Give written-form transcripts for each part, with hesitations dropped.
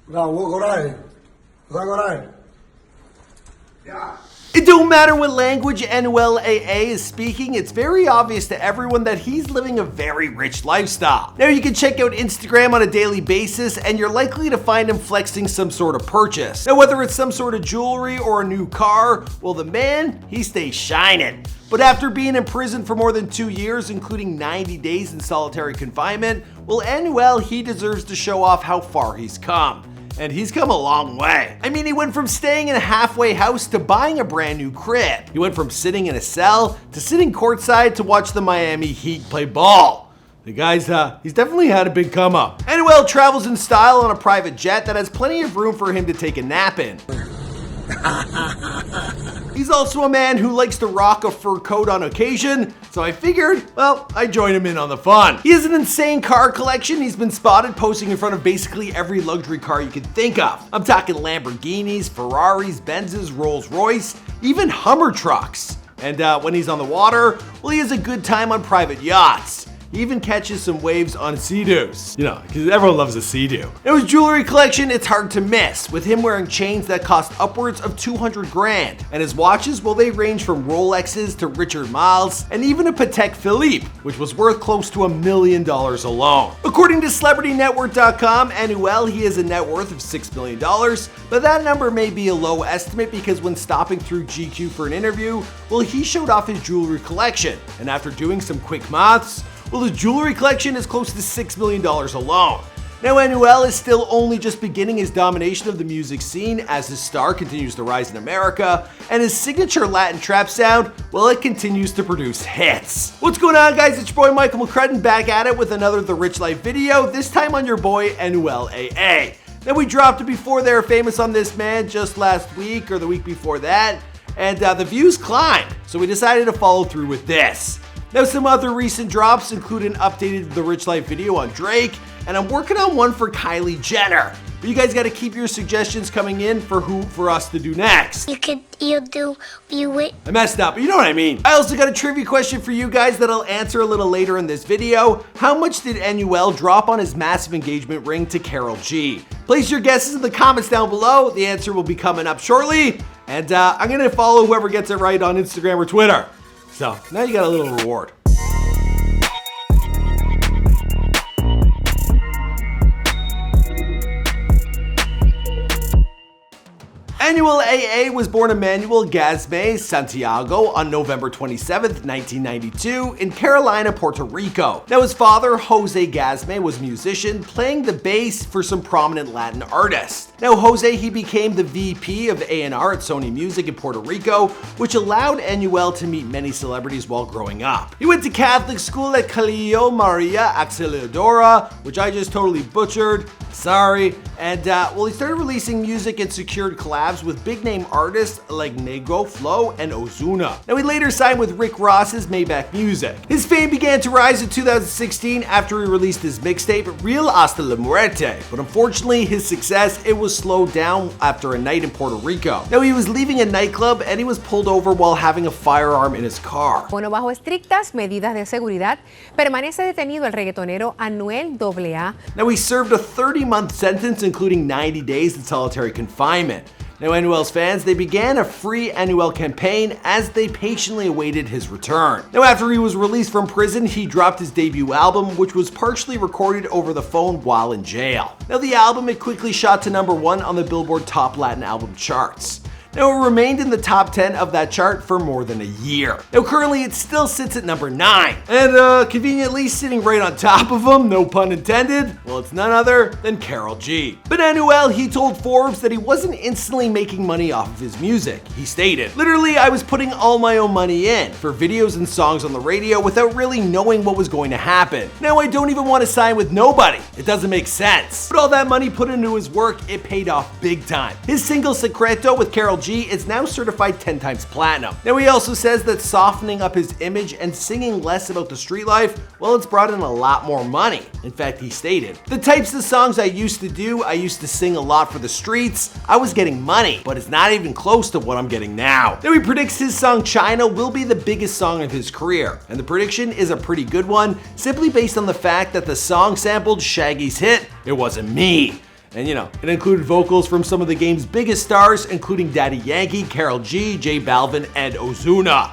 It don't matter what language Anuel AA is speaking, it's very obvious to everyone that he's living a very rich lifestyle. Now you can check out Instagram on a daily basis and you're likely to find him flexing some sort of purchase. Now whether it's some sort of jewelry or a new car, well the man, he stays shining. But after being in prison for more than 2 years, including 90 days in solitary confinement, well Anuel, he deserves to show off how far he's come. And he's come a long way. I mean, he went from staying in a halfway house to buying a brand new crib. He went from sitting in a cell to sitting courtside to watch the Miami Heat play ball. The guy's, he's definitely had a big come up. Anuel travels in style on a private jet that has plenty of room for him to take a nap in. He's also a man who likes to rock a fur coat on occasion, so I figured, well, I'd join him in on the fun. He has an insane car collection. He's been spotted posing in front of basically every luxury car you could think of. I'm talking Lamborghinis, Ferraris, Benzes, Rolls Royce, even Hummer trucks. And when he's on the water, well, he has a good time on private yachts. He even catches some waves on Sea-Doos. You know, because everyone loves a Sea-Doo. Now his jewelry collection, it's hard to miss, with him wearing chains that cost upwards of 200 grand. And his watches, well, they range from Rolexes to Richard Miles, and even a Patek Philippe, which was worth close to $1 million alone. According to CelebrityNetwork.com, Anuel, he has a net worth of $6 million, but that number may be a low estimate because when stopping through GQ for an interview, well, he showed off his jewelry collection. And after doing some quick maths, well, his jewelry collection is close to $6 million alone. Now Anuel is still only just beginning his domination of the music scene as his star continues to rise in America, and his signature Latin trap sound, well, it continues to produce hits. What's going on, guys? It's your boy Michael McCrudden back at it with another The Rich Life video, this time on your boy Anuel AA. Now we dropped it before they were famous on this man just last week or the week before that, and the views climbed, so we decided to follow through with this. Now some other recent drops include an updated The Rich Life video on Drake, and I'm working on one for Kylie Jenner. But you guys gotta keep your suggestions coming in for us to do next. I messed up, but you know what I mean. I also got a trivia question for you guys that I'll answer a little later in this video. How much did Anuel drop on his massive engagement ring to Karol G? Place your guesses in the comments down below. The answer will be coming up shortly. And I'm gonna follow whoever gets it right on Instagram or Twitter. So now you got a little reward. Anuel AA was born Emmanuel Gasme Santiago on November 27th, 1992 in Carolina, Puerto Rico. Now his father, Jose Gasme, was a musician playing the bass for some prominent Latin artists. Now Jose, he became the VP of A&R at Sony Music in Puerto Rico, which allowed Anuel to meet many celebrities while growing up. He went to Catholic school at Colegio Maria Auxiliadora, which I just totally butchered, sorry, and well, he started releasing music and secured collabs with big name artists like Negro, Flo, and Ozuna. Now he later signed with Rick Ross's Maybach Music. His fame began to rise in 2016 after he released his mixtape Real Hasta la Muerte, but unfortunately his success, it was slowed down after a night in Puerto Rico. Now he was leaving a nightclub and he was pulled over while having a firearm in his car. Bueno, bajo estrictas medidas de seguridad, permanece detenido el reggaetonero Anuel AA. Now he served a 30-month sentence including 90 days in solitary confinement. Now Anuel's fans, they began a free Anuel campaign as they patiently awaited his return. Now after he was released from prison, he dropped his debut album, which was partially recorded over the phone while in jail. Now the album, it quickly shot to #1 on the Billboard Top Latin Album charts. Now it remained in the top 10 of that chart for more than a year. Now currently it still sits at #9. And conveniently sitting right on top of him, no pun intended, well it's none other than Karol G. But Anuel, he told Forbes that he wasn't instantly making money off of his music. He stated, "Literally, I was putting all my own money in for videos and songs on the radio without really knowing what was going to happen. Now I don't even want to sign with nobody. It doesn't make sense." But all that money put into his work, it paid off big time. His single Secreto with Karol G is now certified 10 times platinum. Now he also says that softening up his image and singing less about the street life, well, it's brought in a lot more money. In fact, he stated, "The types of songs I used to do, I used to sing a lot for the streets. I was getting money, but it's not even close to what I'm getting now." Now he predicts his song China will be the biggest song of his career, and the prediction is a pretty good one, simply based on the fact that the song sampled Shaggy's hit, It Wasn't Me. And it included vocals from some of the game's biggest stars, including Daddy Yankee, Karol G, J Balvin, and Ozuna.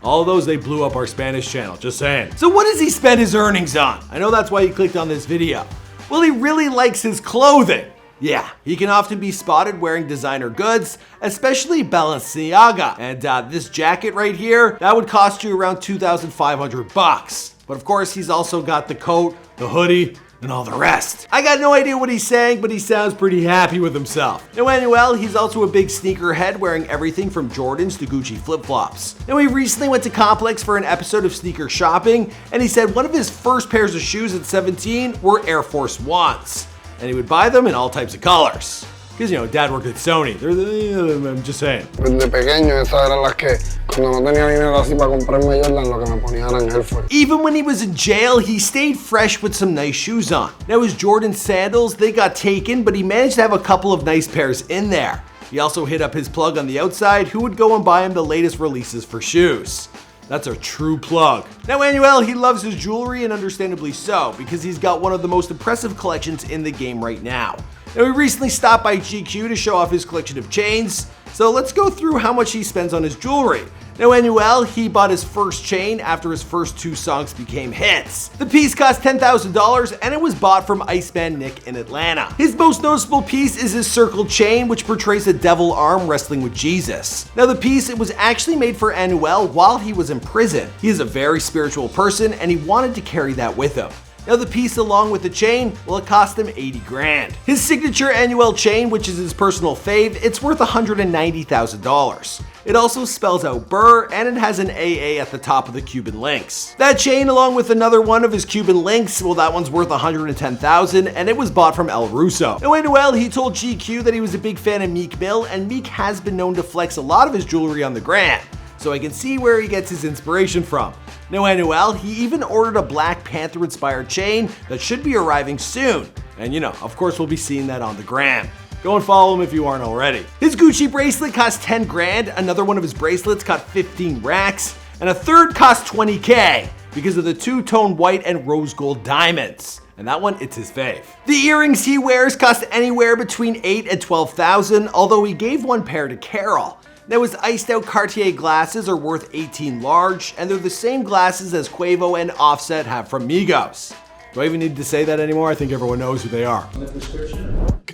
All of those, they blew up our Spanish channel, just saying. So what does he spend his earnings on? I know that's why you clicked on this video. Well, he really likes his clothing. Yeah, he can often be spotted wearing designer goods, especially Balenciaga. And this jacket right here, that would cost you around $2,500. But of course, he's also got the coat, the hoodie, and all the rest. I got no idea what he's saying, but he sounds pretty happy with himself. Now, Anuel, he's also a big sneakerhead, wearing everything from Jordans to Gucci flip-flops. Now, he recently went to Complex for an episode of Sneaker Shopping, and he said one of his first pairs of shoes at 17 were Air Force Ones. And he would buy them in all types of colors. Because, Dad worked at Sony. I'm just saying. Desde pequeño, esas eran las que, cuando no tenía dinero así para comprarme Jordan, lo que me ponían eran Air Force. Even when he was in jail, he stayed fresh with some nice shoes on. Now, his Jordan sandals, they got taken, but he managed to have a couple of nice pairs in there. He also hit up his plug on the outside, who would go and buy him the latest releases for shoes. That's a true plug. Now, Anuel, he loves his jewelry, and understandably so, because he's got one of the most impressive collections in the game right now. Now, he recently stopped by GQ to show off his collection of chains, so let's go through how much he spends on his jewelry. Now, Anuel, he bought his first chain after his first 2 songs became hits. The piece cost $10,000, and it was bought from Iceman Nick in Atlanta. His most noticeable piece is his circle chain, which portrays a devil arm wrestling with Jesus. Now, the piece, it was actually made for Anuel while he was in prison. He is a very spiritual person, and he wanted to carry that with him. Now, the piece along with the chain, well, it cost him 80 grand. His signature Anuel chain, which is his personal fave, it's worth $190,000. It also spells out Burr, and it has an AA at the top of the Cuban links. That chain, along with another one of his Cuban links, well, that one's worth $110,000, and it was bought from El Russo. Now, Anuel, he told GQ that he was a big fan of Meek Mill, and Meek has been known to flex a lot of his jewelry on the gram. So I can see where he gets his inspiration from. Now, Anuel, he even ordered a Black Panther-inspired chain that should be arriving soon. And of course, we'll be seeing that on the gram. Go and follow him if you aren't already. His Gucci bracelet cost 10 grand, another one of his bracelets cost 15 racks, and a third cost 20K because of the 2-tone white and rose gold diamonds. And that one, it's his fave. The earrings he wears cost anywhere between $8,000 and $12,000, although he gave one pair to Carol. Now, his iced out Cartier glasses are worth 18 large, and they're the same glasses as Quavo and Offset have from Migos. Do I even need to say that anymore? I think everyone knows who they are.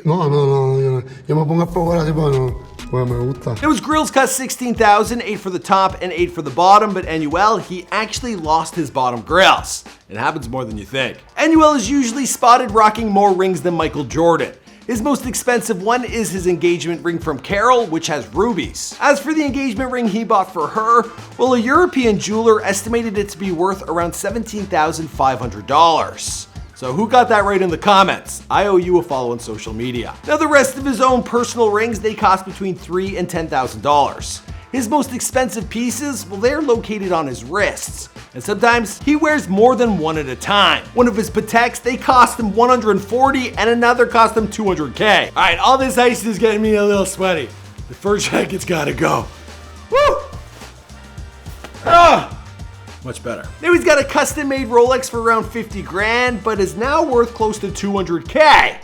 No, yo me pongo a probar así porque me gusta. Now, his grills cost $16,000, 8 for the top and 8 for the bottom, but Anuel, he actually lost his bottom grills. It happens more than you think. Anuel is usually spotted rocking more rings than Michael Jordan. His most expensive one is his engagement ring from Carol, which has rubies. As for the engagement ring he bought for her, well, a European jeweler estimated it to be worth around $17,500. So who got that right in the comments? I owe you a follow on social media. Now, the rest of his own personal rings, they cost between $3,000 and $10,000. His most expensive pieces, well, they're located on his wrists. And sometimes he wears more than one at a time. One of his Pateks, they cost him $140, and another cost him $200K. All right, all this ice is getting me a little sweaty. The fur jacket's gotta go. Woo! Ah! Much better. Now, he's got a custom-made Rolex for around 50 grand, but is now worth close to $200K.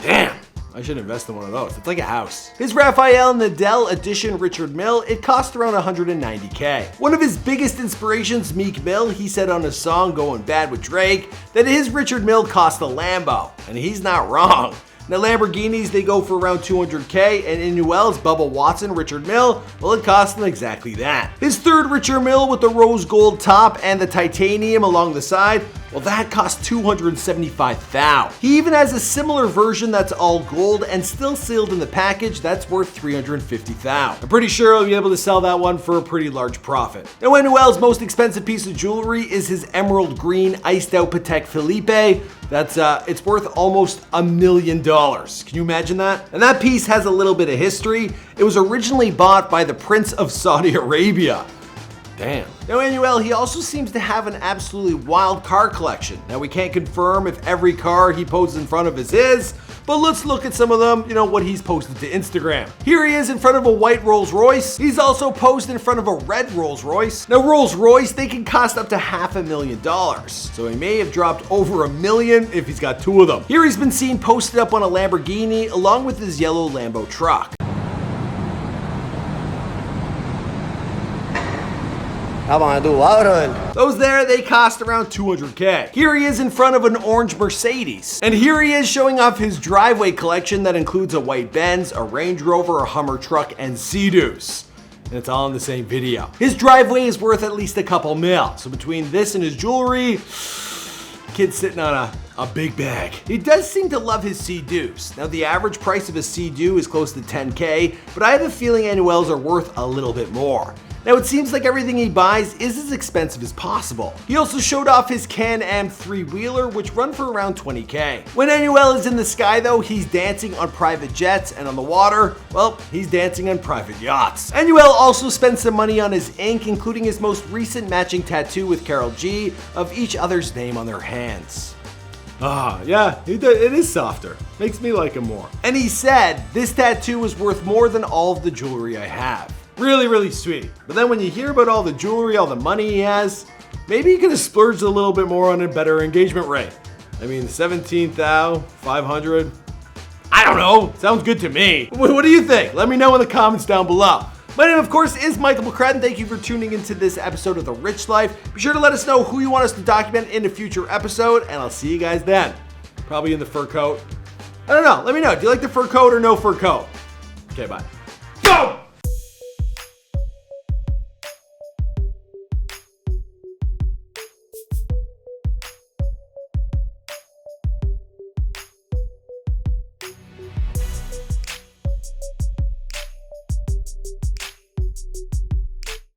Damn. I should invest in one of those. It's like a house. His Raphael Nadal edition Richard Mille, it cost around $190K. One of his biggest inspirations, Meek Mill, he said on his song Going Bad with Drake that his Richard Mille cost a Lambo, and he's not wrong. Now, Lamborghinis, they go for around $200K, and Anuel's Bubba Watson Richard Mille, well, it cost him exactly that. His third Richard Mille with the rose gold top and the titanium along the side, well, that cost $275,000. He even has a similar version that's all gold and still sealed in the package that's worth $350,000. I'm pretty sure he'll be able to sell that one for a pretty large profit. Now, Anuel's most expensive piece of jewelry is his emerald green iced out Patek Philippe. It's worth almost $1 million. Can you imagine that? And that piece has a little bit of history. It was originally bought by the Prince of Saudi Arabia. Damn. Now, Anuel, he also seems to have an absolutely wild car collection. Now, we can't confirm if every car he poses in front of is his, But let's look at some of them, what he's posted to Instagram. Here he is in front of a white Rolls Royce. He's also posed in front of a red Rolls Royce. Now Rolls Royce, they can cost up to $500,000. So he may have dropped over $1 million if he's got two of them. Here he's been seen posted up on a Lamborghini along with his yellow Lambo truck. Those there, they cost around $200K. Here he is in front of an orange Mercedes. And here he is showing off his driveway collection that includes a white Benz, a Range Rover, a Hummer truck, and Sea-Doos. And it's all in the same video. His driveway is worth at least a couple mil. So between this and his jewelry, kid's sitting on a big bag. He does seem to love his Sea-Doos. Now the average price of a Sea-Doo is close to $10K, but I have a feeling Anuel's are worth a little bit more. Now it seems like everything he buys is as expensive as possible. He also showed off his Can-Am 3-wheeler, which run for around $20K. When Anuel is in the sky though, he's dancing on private jets, and on the water, well, he's dancing on private yachts. Anuel also spent some money on his ink, including his most recent matching tattoo with Karol G of each other's name on their hands. Yeah, it is softer. Makes me like him more. And he said, this tattoo is worth more than all of the jewelry I have. Really, really sweet. But then when you hear about all the jewelry, all the money he has, maybe he could have splurged a little bit more on a better engagement ring. I mean, $17,500. I don't know. Sounds good to me. What do you think? Let me know in the comments down below. My name, of course, is Michael McCrudden. Thank you for tuning into this episode of The Rich Life. Be sure to let us know who you want us to document in a future episode, and I'll see you guys then. Probably in the fur coat. I don't know. Let me know. Do you like the fur coat or no fur coat? Okay, bye. Go!